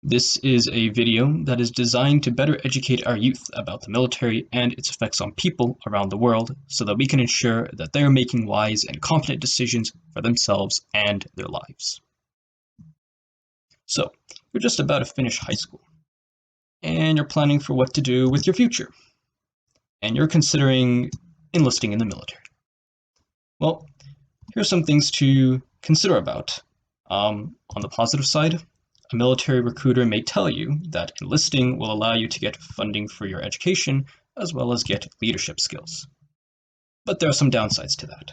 This is a video that is designed to better educate our youth about the military and its effects on people around the world so that we can ensure that they are making wise and confident decisions for themselves and their lives. So, you're just about to finish high school, and you're planning for what to do with your future, and you're considering enlisting in the military. Well, here's some things to consider about. On the positive side, a military recruiter may tell you that enlisting will allow you to get funding for your education as well as get leadership skills. But there are some downsides to that.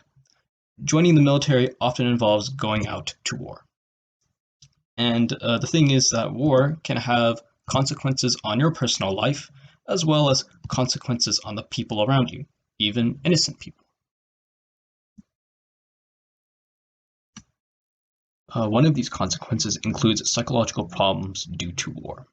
Joining the military often involves going out to war. And the thing is that war can have consequences on your personal life as well as consequences on the people around you, even innocent people. One of these consequences includes psychological problems due to war.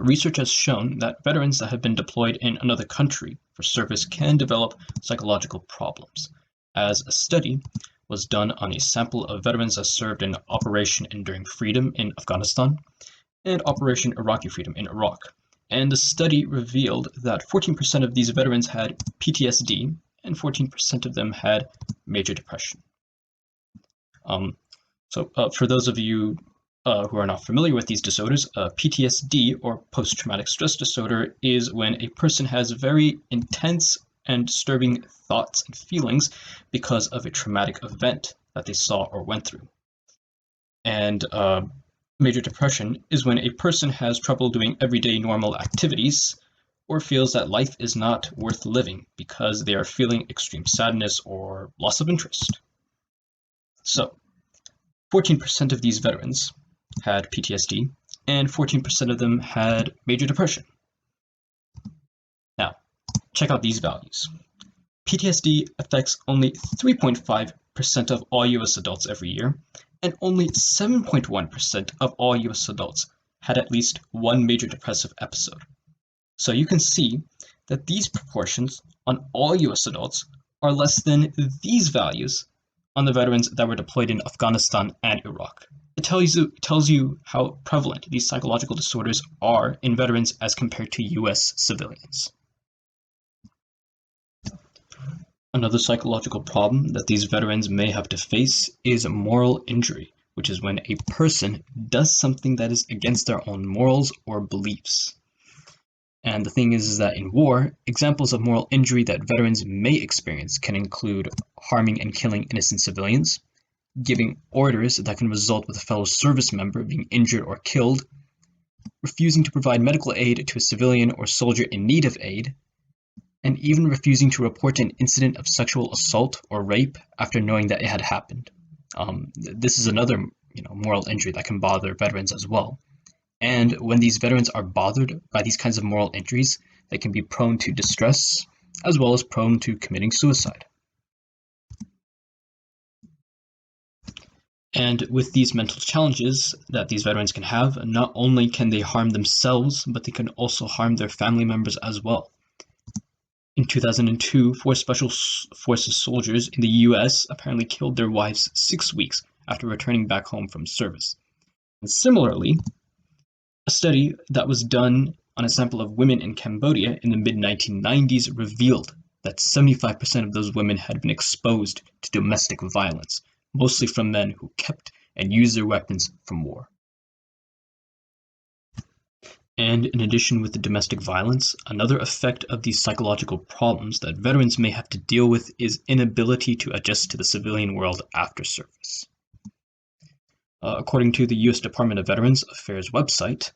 Research has shown that veterans that have been deployed in another country for service can develop psychological problems, as a study was done on a sample of veterans that served in Operation Enduring Freedom in Afghanistan and Operation Iraqi Freedom in Iraq. And the study revealed that 14% of these veterans had PTSD and 14% of them had major depression. For those of you who are not familiar with these disorders, PTSD, or post-traumatic stress disorder, is when a person has very intense and disturbing thoughts and feelings because of a traumatic event that they saw or went through. And major depression is when a person has trouble doing everyday normal activities or feels that life is not worth living because they are feeling extreme sadness or loss of interest. So, 14% of these veterans had PTSD, and 14% of them had major depression. Now, check out these values. PTSD affects only 3.5% of all US adults every year, and only 7.1% of all US adults had at least one major depressive episode. So you can see that these proportions on all US adults are less than these values on the veterans that were deployed in Afghanistan and Iraq. It tells you how prevalent these psychological disorders are in veterans as compared to US civilians. Another psychological problem that these veterans may have to face is moral injury, which is when a person does something that is against their own morals or beliefs. And the thing is that in war, examples of moral injury that veterans may experience can include harming and killing innocent civilians, giving orders that can result with a fellow service member being injured or killed, refusing to provide medical aid to a civilian or soldier in need of aid, and even refusing to report an incident of sexual assault or rape after knowing that it had happened. This is another moral injury that can bother veterans as well. And when these veterans are bothered by these kinds of moral injuries, they can be prone to distress, as well as prone to committing suicide. And with these mental challenges that these veterans can have, not only can they harm themselves, but they can also harm their family members as well. In 2002, 4 Special Forces soldiers in the US apparently killed their wives 6 weeks after returning back home from service. And similarly, a study that was done on a sample of women in Cambodia in the mid-1990s revealed that 75% of those women had been exposed to domestic violence, mostly from men who kept and used their weapons from war. And in addition with the domestic violence, another effect of these psychological problems that veterans may have to deal with is inability to adjust to the civilian world after service. According to the U.S. Department of Veterans Affairs website,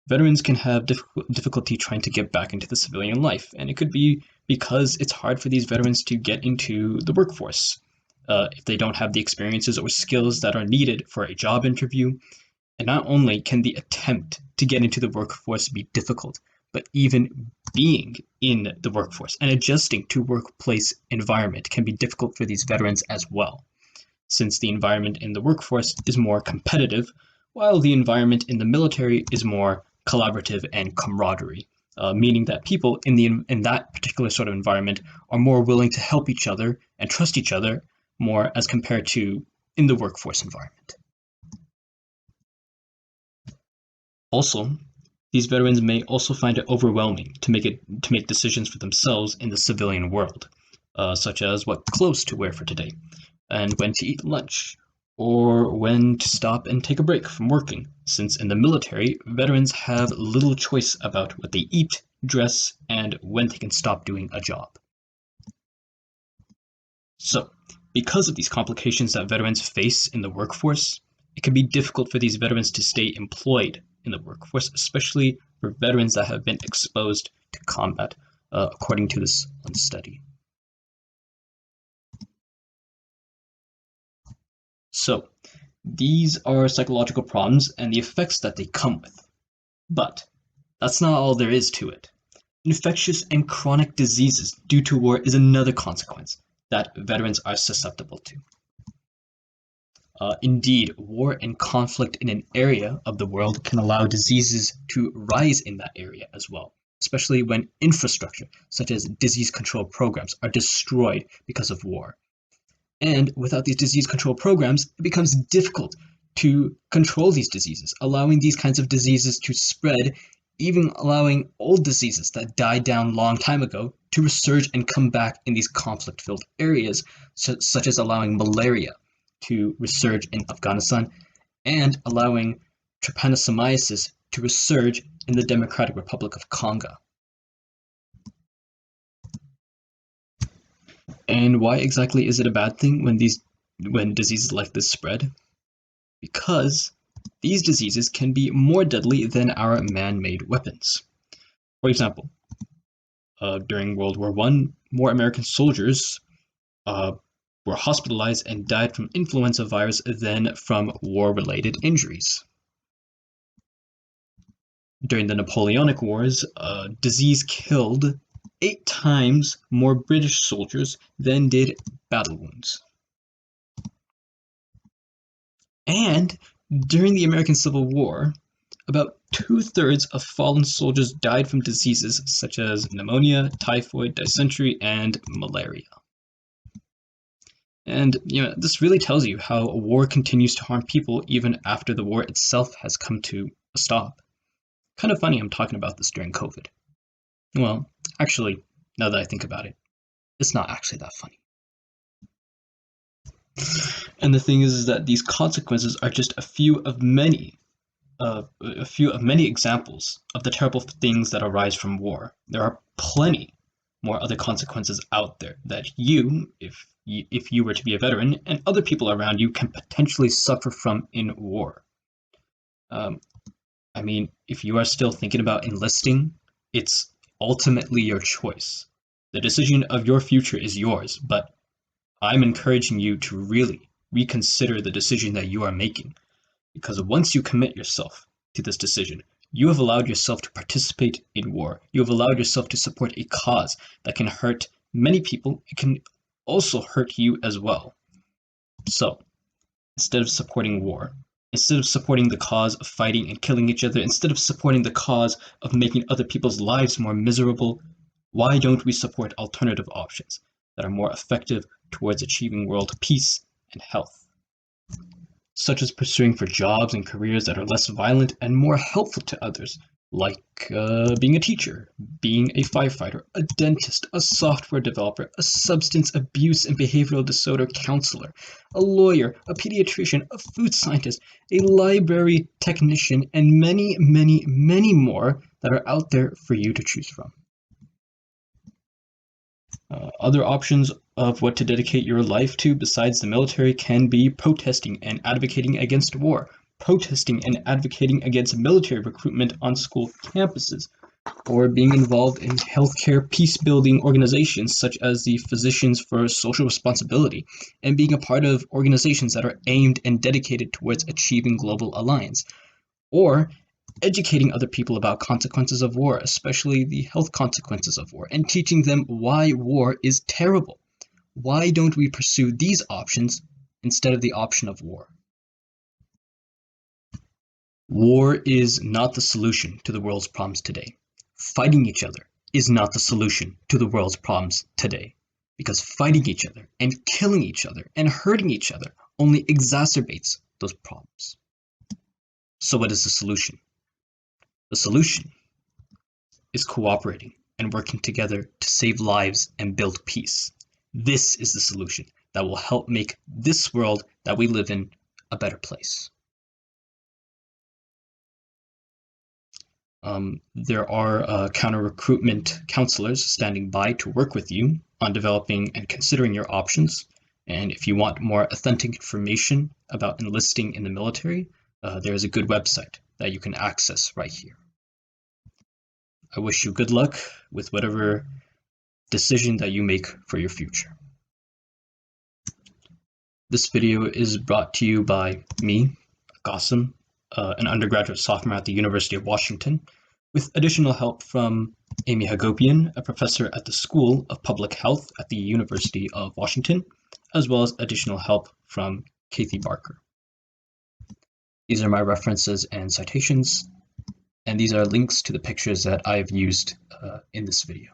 veterans can have difficulty trying to get back into the civilian life, and it could be because it's hard for these veterans to get into the workforce if they don't have the experiences or skills that are needed for a job interview. And not only can the attempt to get into the workforce be difficult, but even being in the workforce and adjusting to workplace environment can be difficult for these veterans as well, since the environment in the workforce is more competitive, while the environment in the military is more collaborative and camaraderie, meaning that people in that particular sort of environment are more willing to help each other and trust each other more as compared to in the workforce environment. Also, these veterans may also find it overwhelming to make decisions for themselves in the civilian world, such as what clothes to wear for today, and when to eat lunch, or when to stop and take a break from working, since in the military, veterans have little choice about what they eat, dress, and when they can stop doing a job. So, because of these complications that veterans face in the workforce, it can be difficult for these veterans to stay employed in the workforce, especially for veterans that have been exposed to combat, according to this one study. So, these are psychological problems and the effects that they come with. But that's not all there is to it. Infectious and chronic diseases due to war is another consequence that veterans are susceptible to. Indeed, war and conflict in an area of the world can allow diseases to rise in that area as well, especially when infrastructure, such as disease control programs, are destroyed because of war. And without these disease control programs, it becomes difficult to control these diseases, allowing these kinds of diseases to spread, even allowing old diseases that died down long time ago to resurge and come back in these conflict-filled areas, such as allowing malaria to resurge in Afghanistan and allowing trypanosomiasis to resurge in the Democratic Republic of Congo. And why exactly is it a bad thing when diseases like this spread? Because these diseases can be more deadly than our man-made weapons. For example, during World War I, more American soldiers uh, were hospitalized and died from influenza virus than from war-related injuries. During the Napoleonic Wars, disease killed 8 times more British soldiers than did battle wounds. And during the American Civil War, about 2/3 of fallen soldiers died from diseases such as pneumonia, typhoid, dysentery, and malaria. And this really tells you how a war continues to harm people even after the war itself has come to a stop. Kind of funny I'm talking about this during COVID. Well, actually, now that I think about it, it's not actually that funny. And the thing is that these consequences are just a few of many examples of the terrible things that arise from war. There are plenty more other consequences out there that if you were to be a veteran, and other people around you can potentially suffer from in war. Um, I mean, if you are still thinking about enlisting, it's ultimately your choice. The decision of your future is yours, but I'm encouraging you to really reconsider the decision that you are making. Because once you commit yourself to this decision, you have allowed yourself to participate in war. You have allowed yourself to support a cause that can hurt many people. It can also hurt you as well. So, instead of supporting war, instead of supporting the cause of fighting and killing each other, instead of supporting the cause of making other people's lives more miserable, why don't we support alternative options that are more effective towards achieving world peace and health? Such as pursuing for jobs and careers that are less violent and more helpful to others, like being a teacher, being a firefighter, a dentist, a software developer, a substance abuse and behavioral disorder counselor, a lawyer, a pediatrician, a food scientist, a library technician, and many, many, many more that are out there for you to choose from. Other options of what to dedicate your life to besides the military can be protesting and advocating against war, protesting and advocating against military recruitment on school campuses, or being involved in healthcare peace-building organizations such as the Physicians for Social Responsibility, and being a part of organizations that are aimed and dedicated towards achieving global alliance, or educating other people about consequences of war, especially the health consequences of war, and teaching them why war is terrible. Why don't we pursue these options instead of the option of war? War is not the solution to the world's problems today. Fighting each other is not the solution to the world's problems today. Because fighting each other and killing each other and hurting each other only exacerbates those problems. So what is the solution? The solution is cooperating and working together to save lives and build peace. This is the solution that will help make this world that we live in a better place. There are counter-recruitment counselors standing by to work with you on developing and considering your options. And if you want more authentic information about enlisting in the military, there is a good website that you can access right here. I wish you good luck with whatever decision that you make for your future. This video is brought to you by me, Qasim, an undergraduate sophomore at the University of Washington, with additional help from Amy Hagopian, a professor at the School of Public Health at the University of Washington, as well as additional help from Kathy Barker. These are my references and citations, and these are links to the pictures that I've used in this video.